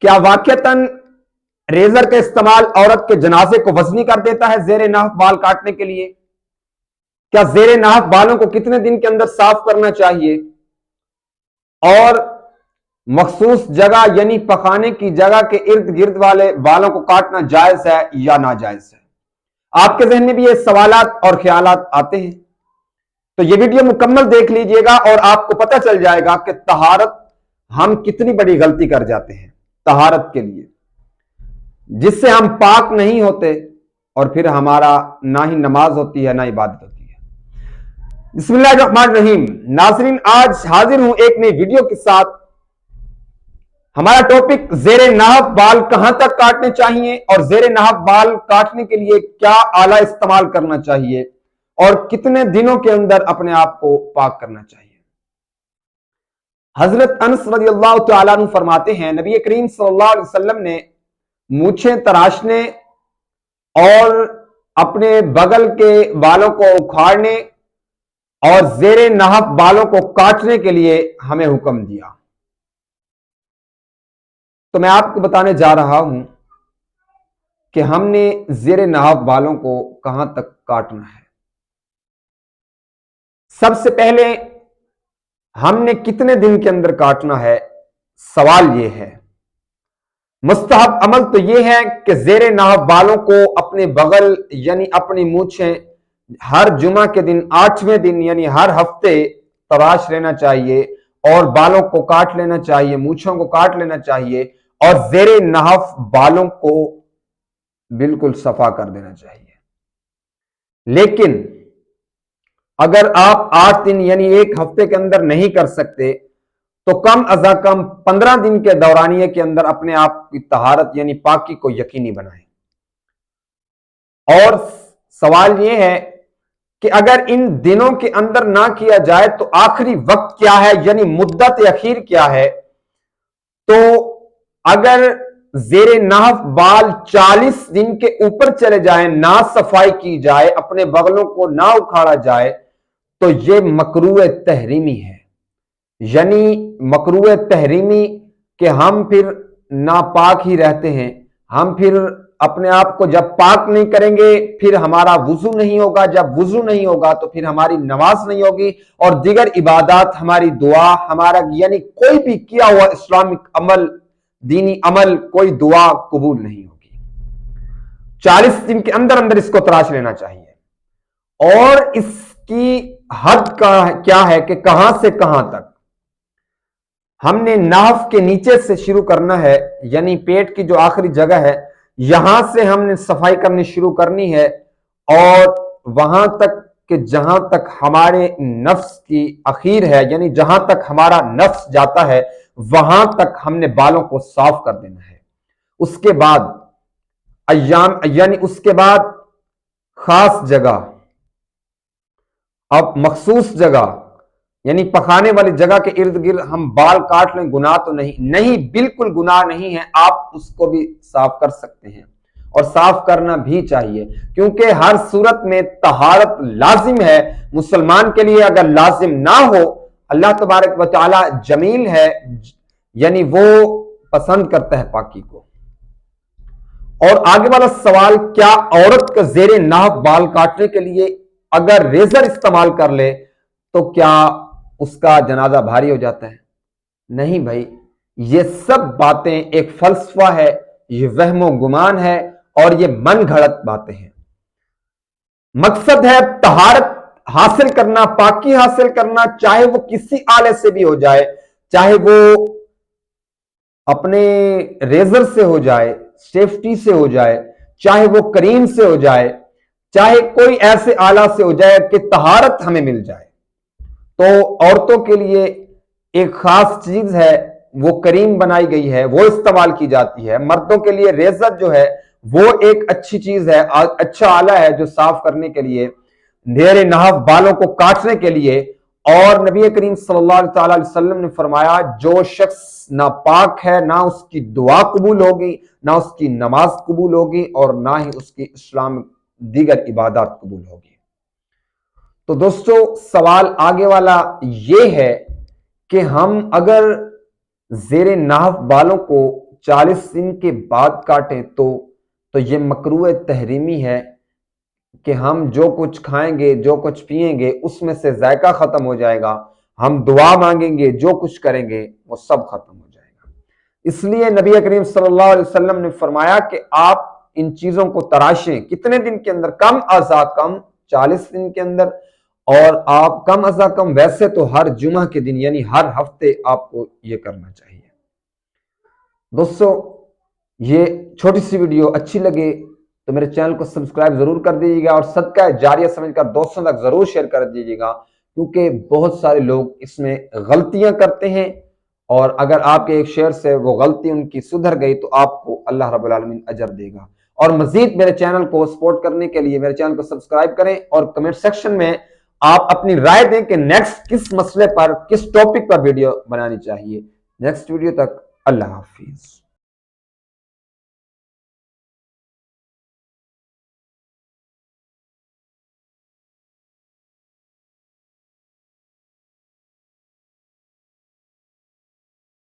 کیا واقعتاً ریزر کا استعمال عورت کے جنازے کو وزنی کر دیتا ہے زیر ناف بال کاٹنے کے لیے؟ کیا زیر ناف بالوں کو کتنے دن کے اندر صاف کرنا چاہیے؟ اور مخصوص جگہ یعنی پخانے کی جگہ کے ارد گرد والے بالوں کو کاٹنا جائز ہے یا ناجائز ہے؟ آپ کے ذہن میں بھی یہ سوالات اور خیالات آتے ہیں تو یہ ویڈیو مکمل دیکھ لیجئے گا اور آپ کو پتہ چل جائے گا کہ طہارت ہم کتنی بڑی غلطی کر جاتے ہیں طہارت کے لیے، جس سے ہم پاک نہیں ہوتے اور پھر ہمارا نہ ہی نماز ہوتی ہے نہ عبادت ہوتی ہے۔ بسم اللہ الرحمن الرحیم۔ ناظرین، آج حاضر ہوں ایک نئی ویڈیو کے ساتھ۔ ہمارا ٹاپک زیر ناف بال کہاں تک کاٹنے چاہیے اور زیر ناف بال کاٹنے کے لیے کیا آلہ استعمال کرنا چاہیے اور کتنے دنوں کے اندر اپنے آپ کو پاک کرنا چاہیے۔ حضرت انس رضی اللہ تعالیٰ عنہ فرماتے ہیں نبی کریم صلی اللہ علیہ وسلم نے مونچھیں تراشنے اور اپنے بغل کے بالوں کو اکھاڑنے اور زیر ناف بالوں کو کاٹنے کے لیے ہمیں حکم دیا۔ تو میں آپ کو بتانے جا رہا ہوں کہ ہم نے زیر ناف بالوں کو کہاں تک کاٹنا ہے۔ سب سے پہلے ہم نے کتنے دن کے اندر کاٹنا ہے، سوال یہ ہے۔ مستحب عمل تو یہ ہے کہ زیر ناف بالوں کو اپنے بغل یعنی اپنی مونچھیں ہر جمعہ کے دن 8ویں دن یعنی ہر ہفتے تراش لینا چاہیے اور بالوں کو کاٹ لینا چاہیے، مونچھوں کو کاٹ لینا چاہیے اور زیر ناف بالوں کو بالکل صفا کر دینا چاہیے۔ لیکن اگر آپ 8 دن یعنی ایک ہفتے کے اندر نہیں کر سکتے تو کم از کم 15 دن کے دورانیے کے اندر اپنے آپ کی طہارت یعنی پاکی کو یقینی بنائیں۔ اور سوال یہ ہے کہ اگر ان دنوں کے اندر نہ کیا جائے تو آخری وقت کیا ہے یعنی مدت اخیر کیا ہے؟ تو اگر زیر ناف بال 40 دن کے اوپر چلے جائیں، نہ صفائی کی جائے، اپنے بغلوں کو نہ اکھاڑا جائے تو یہ مکروہ تحریمی ہے۔ یعنی مکروہ تحریمی کہ ہم پھر ناپاک ہی رہتے ہیں، ہم پھر اپنے آپ کو جب پاک نہیں کریں گے پھر ہمارا وضو نہیں ہوگا، جب وضو نہیں ہوگا تو پھر ہماری نماز نہیں ہوگی اور دیگر عبادات، ہماری دعا، ہمارا یعنی کوئی بھی کیا ہوا اسلامک عمل، دینی عمل، کوئی دعا قبول نہیں ہوگی۔ 40 دن کے اندر اندر اس کو تراش لینا چاہیے۔ اور اس کی حد کیا ہے کہ کہاں سے کہاں تک؟ ہم نے ناف کے نیچے سے شروع کرنا ہے، یعنی پیٹ کی جو آخری جگہ ہے یہاں سے ہم نے صفائی کرنی شروع کرنی ہے اور وہاں تک کہ جہاں تک ہمارے نفس کی اخیر ہے، یعنی جہاں تک ہمارا نفس جاتا ہے وہاں تک ہم نے بالوں کو صاف کر دینا ہے۔ اس کے بعد یعنی اس کے بعد خاص جگہ، اب مخصوص جگہ یعنی پخانے والی جگہ کے ارد گرد ہم بال کاٹ لیں، گناہ تو نہیں، بالکل گناہ نہیں ہے، آپ اس کو بھی صاف کر سکتے ہیں اور صاف کرنا بھی چاہیے، کیونکہ ہر صورت میں طہارت لازم ہے۔ مسلمان کے لیے اگر لازم نہ ہو، اللہ تبارک و تعالی جمیل ہے، یعنی وہ پسند کرتا ہے پاکی کو۔ اور آگے والا سوال، کیا عورت کا زیر ناف بال کاٹنے کے لیے اگر ریزر استعمال کر لے تو کیا اس کا جنازہ بھاری ہو جاتا ہے؟ نہیں بھائی، یہ سب باتیں ایک فلسفہ ہے، یہ وہم و گمان ہے اور یہ من گھڑت باتیں ہیں۔ مقصد ہے طہارت حاصل کرنا، پاکی حاصل کرنا، چاہے وہ کسی آلے سے بھی ہو جائے، چاہے وہ اپنے ریزر سے ہو جائے، سیفٹی سے ہو جائے، چاہے وہ کریم سے ہو جائے، چاہے کوئی ایسے آلہ سے ہو جائے کہ طہارت ہمیں مل جائے۔ تو عورتوں کے لیے ایک خاص چیز ہے، وہ کریم بنائی گئی ہے، وہ استعمال کی جاتی ہے۔ مردوں کے لیے ریزر جو ہے وہ ایک اچھی چیز ہے، اچھا آلہ ہے جو صاف کرنے کے لیے، زیر ناف بالوں کو کاٹنے کے لیے۔ اور نبی کریم صلی اللہ علیہ وسلم نے فرمایا جو شخص ناپاک ہے نہ اس کی دعا قبول ہوگی، نہ اس کی نماز قبول ہوگی اور نہ ہی اس کی اسلام دیگر عبادات قبول ہوگی۔ تو دوستو، سوال آگے والا یہ ہے کہ ہم اگر زیر ناف بالوں کو 40 دن کے بعد کاٹیں تو یہ مکروہ تحریمی ہے کہ ہم جو کچھ کھائیں گے جو کچھ پیئیں گے اس میں سے ذائقہ ختم ہو جائے گا، ہم دعا مانگیں گے جو کچھ کریں گے وہ سب ختم ہو جائے گا۔ اس لیے نبی کریم صلی اللہ علیہ وسلم نے فرمایا کہ آپ ان چیزوں کو تراشیں، کتنے دن کے اندر؟ کم ازا کم 40 دن کے اندر، اور آپ کم ازا کم ویسے تو ہر جمعہ کے دن یعنی ہر ہفتے آپ کو یہ کرنا چاہیے۔ دوستو یہ چھوٹی سی ویڈیو اچھی لگے تو میرے چینل کو سبسکرائب ضرور کر دیجیے گا، اور صدقہ جاریہ سمجھ کر دوستوں تک ضرور شیئر کر دیجیے گا، کیونکہ بہت سارے لوگ اس میں غلطیاں کرتے ہیں، اور اگر آپ کے ایک شیئر سے وہ غلطی ان کی سدھر گئی تو آپ کو اللہ رب العالمین اجر دے گا۔ اور مزید میرے چینل کو سپورٹ کرنے کے لیے میرے چینل کو سبسکرائب کریں، اور کمنٹ سیکشن میں آپ اپنی رائے دیں کہ نیکسٹ کس مسئلے پر، کس ٹاپک پر ویڈیو بنانی چاہیے۔ نیکسٹ ویڈیو تک اللہ حافظ۔